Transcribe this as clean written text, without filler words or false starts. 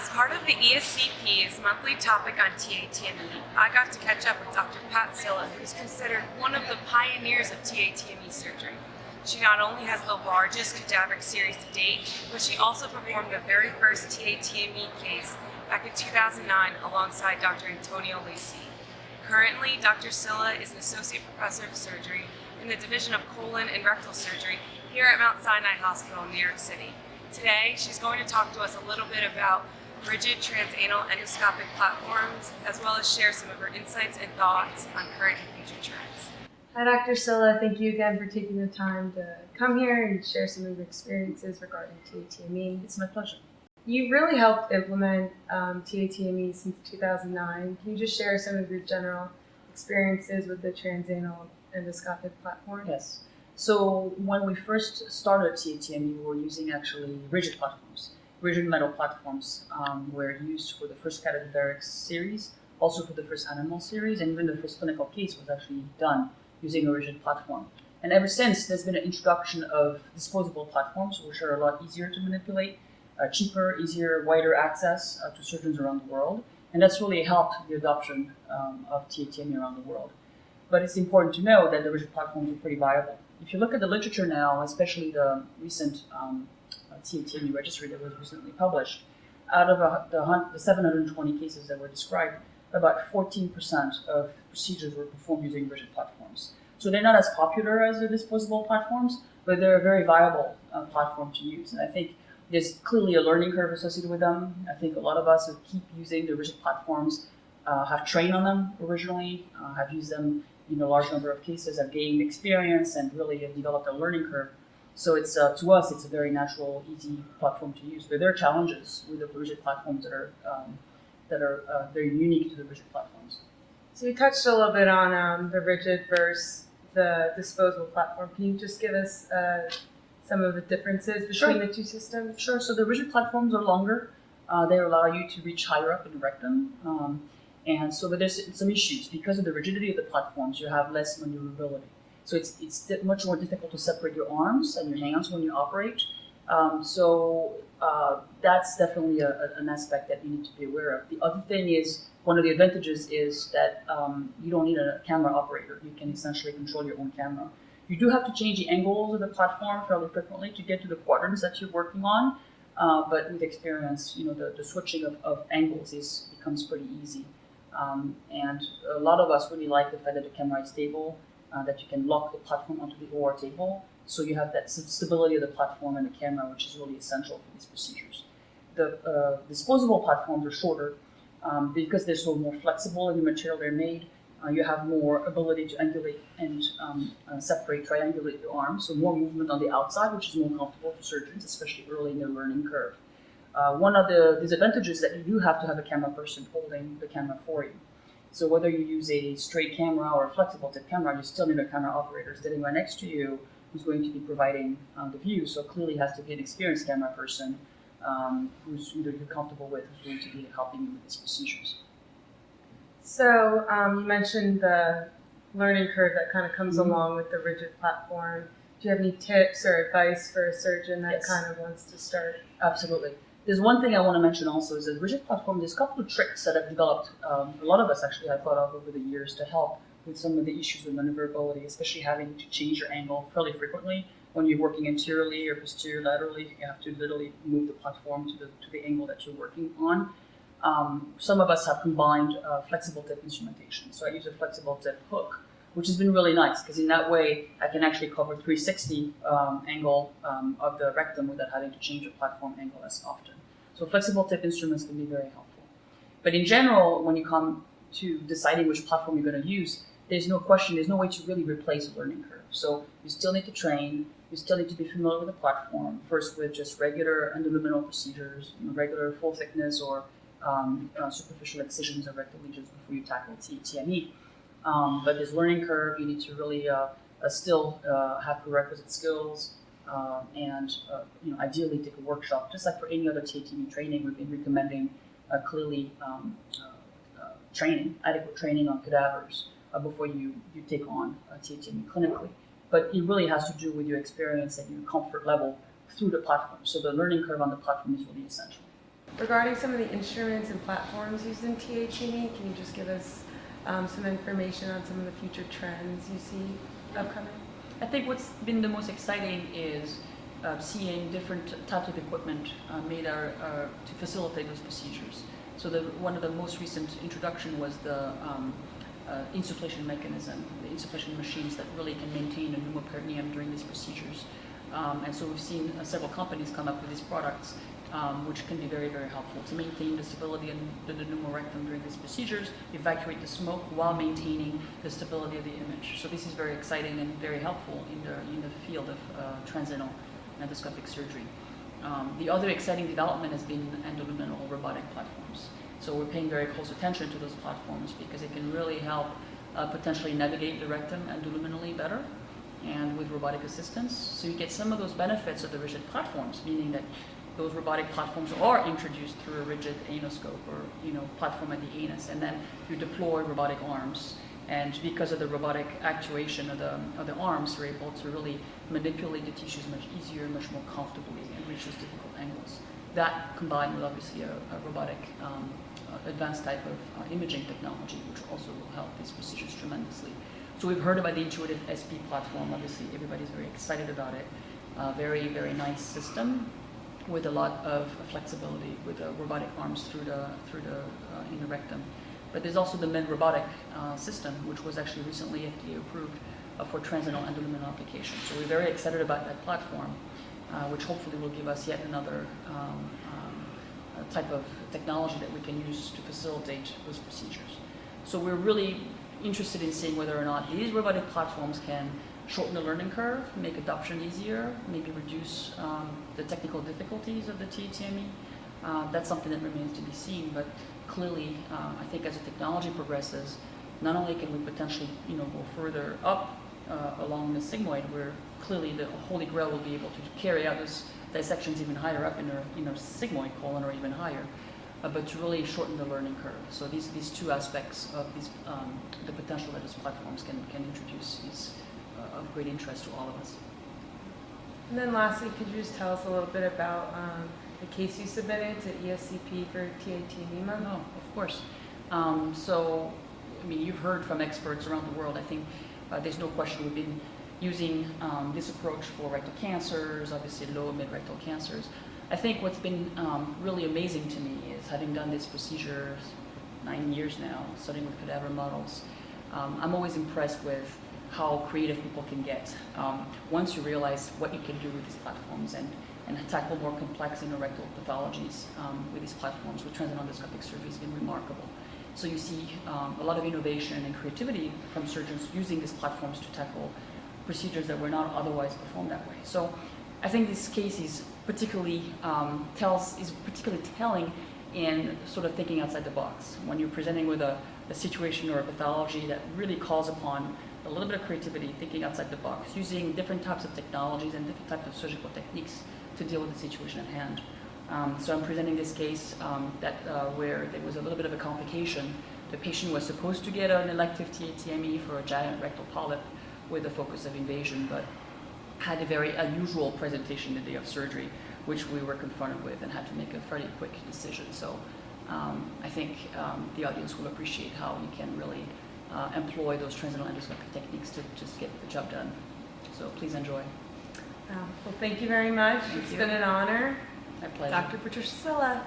As part of the ESCP's monthly topic on taTME, I got to catch up with Dr. Pat Sylla, who's considered one of the pioneers of taTME surgery. She not only has the largest cadaveric series to date, but she also performed the very first taTME case back in 2009 alongside Dr. Antonio Lacey. Currently, Dr. Sylla is an associate professor of surgery in the Division of Colon and Rectal Surgery here at Mount Sinai Hospital in New York City. Today, she's going to talk to us a little bit about rigid transanal endoscopic platforms, as well as share some of her insights and thoughts on current and future trends. Hi, Dr. Sylla. Thank you again for taking the time to come here and share some of your experiences regarding taTME. It's my pleasure. You've really helped implement taTME since 2009. Can you just share some of your general experiences with the transanal endoscopic platform? Yes. So when we first started taTME, we were using actually rigid platforms. Rigid metal platforms were used for the first cadaveric series, also for the first animal series, and even the first clinical case was actually done using a rigid platform. And ever since, there's been an introduction of disposable platforms, which are a lot easier to manipulate, cheaper, easier, wider access to surgeons around the world. And that's really helped the adoption of taTME around the world. But it's important to know that the rigid platforms are pretty viable. If you look at the literature now, especially the recent taTME registry that was recently published, out of the 720 cases that were described, about 14% of procedures were performed using rigid platforms. So they're not as popular as the disposable platforms, but they're a very viable platform to use. And I think there's clearly a learning curve associated with them. I think a lot of us who keep using the rigid platforms have trained on them originally, have used them in a large number of cases, have gained experience and really have developed a learning curve. So it's to us, it's a very natural, easy platform to use. But there are challenges with the rigid platforms that are very unique to the rigid platforms. So you touched a little bit on the rigid versus the disposable platform. Can you just give us some of the differences between the two systems? Sure. So the rigid platforms are longer. They allow you to reach higher up in the rectum. And so, but there's some issues. Because of the rigidity of the platforms, you have less maneuverability. So it's much more difficult to separate your arms and your hands when you operate. That's definitely an aspect that you need to be aware of. The other thing is, one of the advantages is that you don't need a camera operator. You can essentially control your own camera. You do have to change the angles of the platform fairly frequently to get to the quadrants that you're working on. But with experience, the switching of angles becomes pretty easy. And a lot of us really like the fact that the camera is stable, that you can lock the platform onto the OR table, so you have that stability of the platform and the camera, which is really essential for these procedures. The disposable platforms are shorter because they're so more flexible in the material they're made. You have more ability to angulate and triangulate your arms, so more movement on the outside, which is more comfortable for surgeons, especially early in their learning curve. One of the disadvantages is that you do have to have a camera person holding the camera for you. So whether you use a straight camera or a flexible tip camera, you still need a camera operator sitting right next to you who's going to be providing the view. So clearly has to be an experienced camera person who's either you're comfortable with, who's going to be helping you with these procedures. So you mentioned the learning curve that kind of comes along with the rigid platform. Do you have any tips or advice for a surgeon that kind of wants to start? Absolutely. There's one thing I want to mention also is that rigid platform, there's a couple of tricks that I've developed, a lot of us actually have thought of over the years to help with some of the issues with maneuverability, especially having to change your angle fairly frequently. When you're working anteriorly or posterior laterally, you have to literally move the platform to the angle that you're working on. Some of us have combined flexible tip instrumentation. So I use a flexible tip hook, which has been really nice because in that way I can actually cover 360 angle of the rectum without having to change the platform angle as often. So flexible tip instruments can be very helpful. But in general, when you come to deciding which platform you're going to use, there's no question, there's no way to really replace a learning curve. So you still need to train, you still need to be familiar with the platform, first with just regular endoluminal procedures, regular full thickness or superficial excisions or rectal lesions before you tackle taTME. But this learning curve, you need to really still have prerequisite skills and ideally take a workshop. Just like for any other taTME training, we've been recommending clearly adequate training on cadavers before you take on taTME clinically. But it really has to do with your experience and your comfort level through the platform. So the learning curve on the platform is really essential. Regarding some of the instruments and platforms used in taTME, can you just give us some information on some of the future trends you see upcoming? I think what's been the most exciting is seeing different types of equipment made to facilitate those procedures. So one of the most recent introduction was the insufflation mechanism, the insufflation machines that really can maintain a pneumoperitoneum during these procedures. And so we've seen several companies come up with these products, which can be very, very helpful to maintain the stability in the pneumorectum during these procedures, evacuate the smoke while maintaining the stability of the image. So this is very exciting and very helpful in the field of transanal endoscopic surgery. The other exciting development has been endoluminal robotic platforms. So we're paying very close attention to those platforms because it can really help potentially navigate the rectum endoluminally better and with robotic assistance. So you get some of those benefits of the rigid platforms, meaning that those robotic platforms are introduced through a rigid anoscope or platform at the anus, and then you deploy robotic arms. And because of the robotic actuation of the arms, you're able to really manipulate the tissues much easier, much more comfortably, and reach those difficult angles. That combined with obviously a robotic advanced type of imaging technology, which also will help these procedures tremendously. So we've heard about the Intuitive SP platform. Obviously, everybody's very excited about it. Very, very nice system with a lot of flexibility with the robotic arms through the in the rectum. But there's also the Med robotic system, which was actually recently FDA approved for transanal endoluminal application. So we're very excited about that platform, which hopefully will give us yet another type of technology that we can use to facilitate those procedures. So we're really interested in seeing whether or not these robotic platforms can shorten the learning curve, make adoption easier, maybe reduce the technical difficulties of the taTME. That's something that remains to be seen, but clearly, I think as the technology progresses, not only can we potentially go further up along the sigmoid, where clearly the Holy Grail will be able to carry out those dissections even higher up in our sigmoid colon or even higher, but to really shorten the learning curve. So these two aspects of the potential that these platforms can introduce is of great interest to all of us. And then lastly, could you just tell us a little bit about the case you submitted to ESCP for taTME month? Oh, of course. So, I mean, you've heard from experts around the world. I think there's no question we've been using this approach for rectal cancers, obviously low and mid-rectal cancers. I think what's been really amazing to me is having done these procedures 9 years now, studying with cadaver models. I'm always impressed with how creative people can get once you realize what you can do with these platforms and tackle more complex rectal pathologies with these platforms. With transanal endoscopic surgery has been remarkable. So you see a lot of innovation and creativity from surgeons using these platforms to tackle procedures that were not otherwise performed that way. So I think this case is particularly telling in sort of thinking outside the box. When you're presenting with a situation or a pathology that really calls upon a little bit of creativity, thinking outside the box, using different types of technologies and different types of surgical techniques to deal with the situation at hand. So I'm presenting this case where there was a little bit of a complication. The patient was supposed to get an elective taTME for a giant rectal polyp with a focus of invasion, but had a very unusual presentation the day of surgery, which we were confronted with and had to make a fairly quick decision. So I think the audience will appreciate how you can really employ those transanal endoscopic techniques to just get the job done. So please enjoy. Well, thank you very much. It's been an honor. My pleasure. Dr. Patricia Sylla.